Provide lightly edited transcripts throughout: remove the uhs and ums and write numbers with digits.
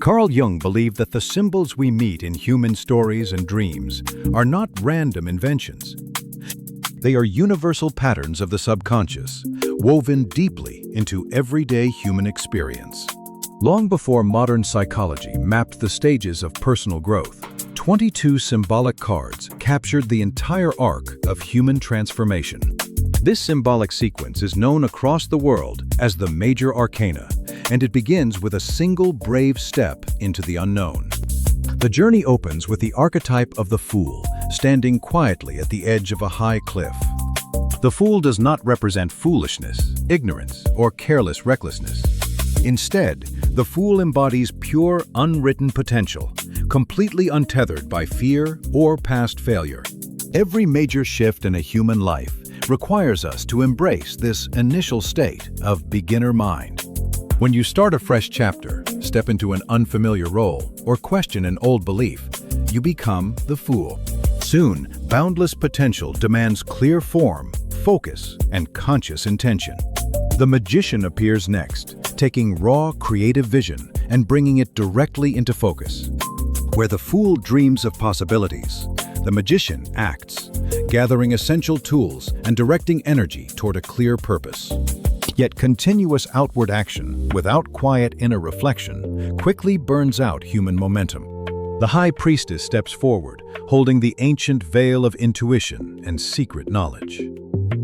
Carl Jung believed that the symbols we meet in human stories and dreams are not random inventions. They are universal patterns of the subconscious, woven deeply into everyday human experience. Long before modern psychology mapped the stages of personal growth, 22 symbolic cards captured the entire arc of human transformation. This symbolic sequence is known across the world as the Major Arcana, and it begins with a single brave step into the unknown. The journey opens with the archetype of the Fool, standing quietly at the edge of a high cliff. The Fool does not represent foolishness, ignorance, or careless recklessness. Instead, the Fool embodies pure, unwritten potential, completely untethered by fear or past failure. Every major shift in a human life requires us to embrace this initial state of beginner mind. When you start a fresh chapter, step into an unfamiliar role, or question an old belief, you become the Fool. Soon, boundless potential demands clear form, focus, and conscious intention. The Magician appears next, taking raw, creative vision and bringing it directly into focus. Where the Fool dreams of possibilities, the Magician acts, gathering essential tools and directing energy toward a clear purpose. Yet continuous outward action, without quiet inner reflection, quickly burns out human momentum. The High Priestess steps forward, holding the ancient veil of intuition and secret knowledge.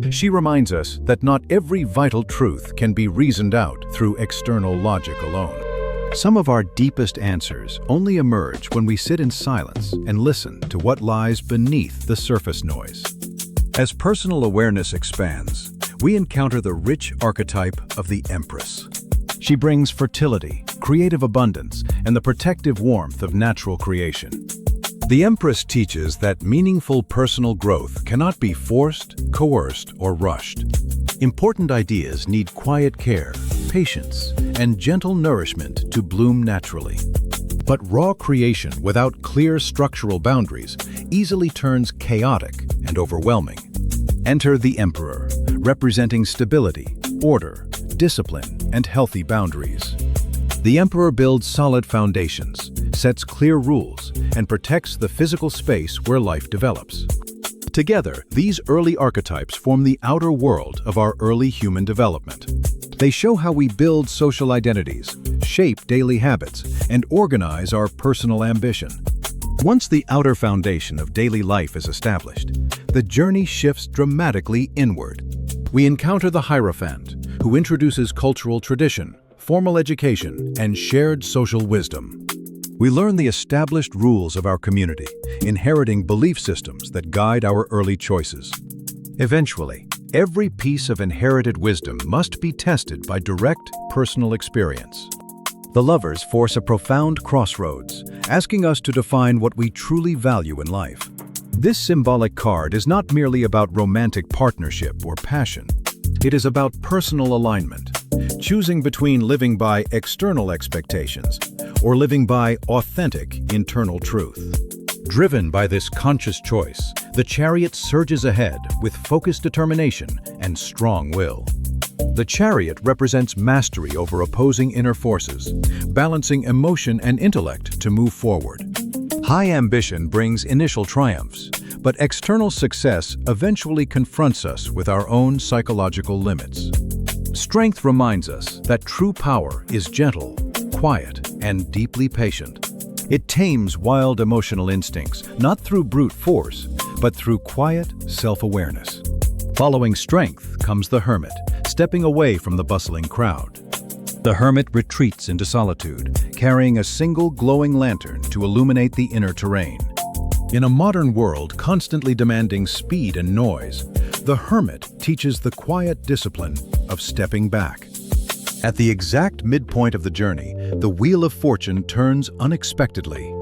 She reminds us that not every vital truth can be reasoned out through external logic alone. Some of our deepest answers only emerge when we sit in silence and listen to what lies beneath the surface noise. As personal awareness expands, we encounter the rich archetype of the Empress. She brings fertility, creative abundance, and the protective warmth of natural creation. The Empress teaches that meaningful personal growth cannot be forced, coerced, or rushed. Important ideas need quiet care, patience, and gentle nourishment to bloom naturally. But raw creation without clear structural boundaries easily turns chaotic and overwhelming. Enter the Emperor, representing stability, order, discipline, and healthy boundaries. The Emperor builds solid foundations, sets clear rules, and protects the physical space where life develops. Together, these early archetypes form the outer world of our early human development. They show how we build social identities, shape daily habits, and organize our personal ambition. Once the outer foundation of daily life is established, the journey shifts dramatically inward. We encounter the Hierophant, who introduces cultural tradition, formal education, and shared social wisdom. We learn the established rules of our community, inheriting belief systems that guide our early choices. Eventually, every piece of inherited wisdom must be tested by direct, personal experience. The Lovers force a profound crossroads, asking us to define what we truly value in life. This symbolic card is not merely about romantic partnership or passion. It is about personal alignment, choosing between living by external expectations or living by authentic internal truth. Driven by this conscious choice, the Chariot surges ahead with focused determination and strong will. The Chariot represents mastery over opposing inner forces, balancing emotion and intellect to move forward. High ambition brings initial triumphs, but external success eventually confronts us with our own psychological limits. Strength reminds us that true power is gentle, quiet, and deeply patient. It tames wild emotional instincts, not through brute force, but through quiet self-awareness. Following strength comes the Hermit, stepping away from the bustling crowd. The Hermit retreats into solitude, carrying a single glowing lantern to illuminate the inner terrain. In a modern world constantly demanding speed and noise, the Hermit teaches the quiet discipline of stepping back. At the exact midpoint of the journey, the Wheel of Fortune turns unexpectedly.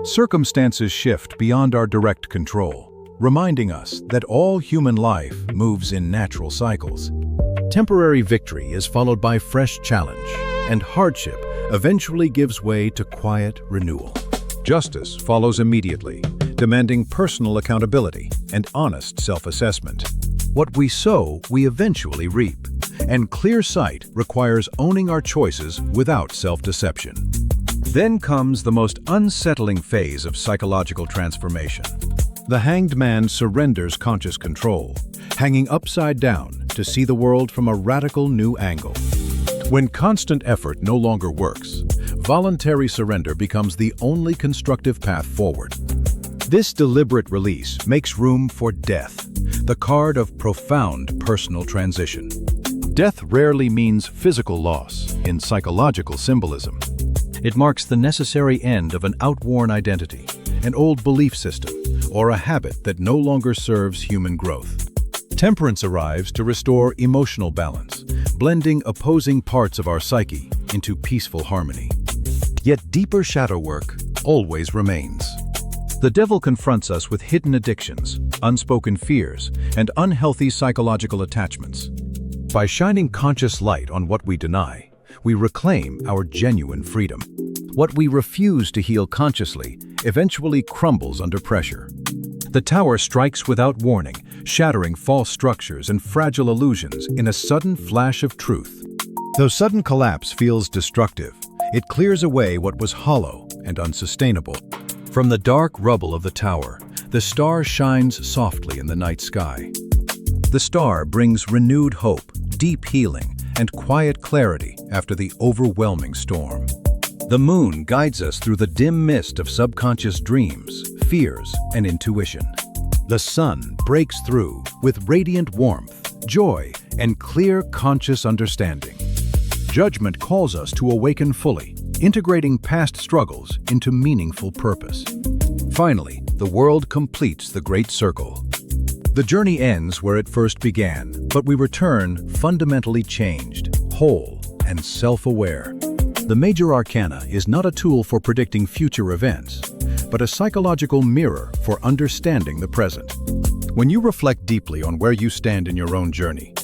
Circumstances shift beyond our direct control, reminding us that all human life moves in natural cycles. Temporary victory is followed by fresh challenge, and hardship eventually gives way to quiet renewal. Justice follows immediately, demanding personal accountability and honest self-assessment. What we sow, we eventually reap, and clear sight requires owning our choices without self-deception. Then comes the most unsettling phase of psychological transformation. The hanged man surrenders conscious control, hanging upside down to see the world from a radical new angle. When constant effort no longer works, voluntary surrender becomes the only constructive path forward. This deliberate release makes room for death, the card of profound personal transition. Death rarely means physical loss in psychological symbolism. It marks the necessary end of an outworn identity, an old belief system, or a habit that no longer serves human growth. Temperance arrives to restore emotional balance, blending opposing parts of our psyche into peaceful harmony. Yet deeper shadow work always remains. The devil confronts us with hidden addictions, unspoken fears, and unhealthy psychological attachments. By shining conscious light on what we deny, we reclaim our genuine freedom. What we refuse to heal consciously eventually crumbles under pressure. The tower strikes without warning, shattering false structures and fragile illusions in a sudden flash of truth. Though sudden collapse feels destructive, it clears away what was hollow and unsustainable. From the dark rubble of the tower, the star shines softly in the night sky. The star brings renewed hope, deep healing, and quiet clarity after the overwhelming storm. The moon guides us through the dim mist of subconscious dreams, fears, and intuition. The sun breaks through with radiant warmth, joy, and clear conscious understanding. Judgment calls us to awaken fully, integrating past struggles into meaningful purpose. Finally, the world completes the great circle. The journey ends where it first began, but we return fundamentally changed, whole, and self-aware. The Major Arcana is not a tool for predicting future events, but a psychological mirror for understanding the present. When you reflect deeply on where you stand in your own journey,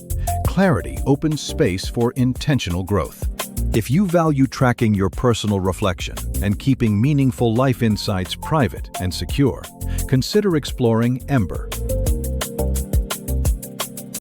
clarity opens space for intentional growth. If you value tracking your personal reflection and keeping meaningful life insights private and secure, consider exploring Ember,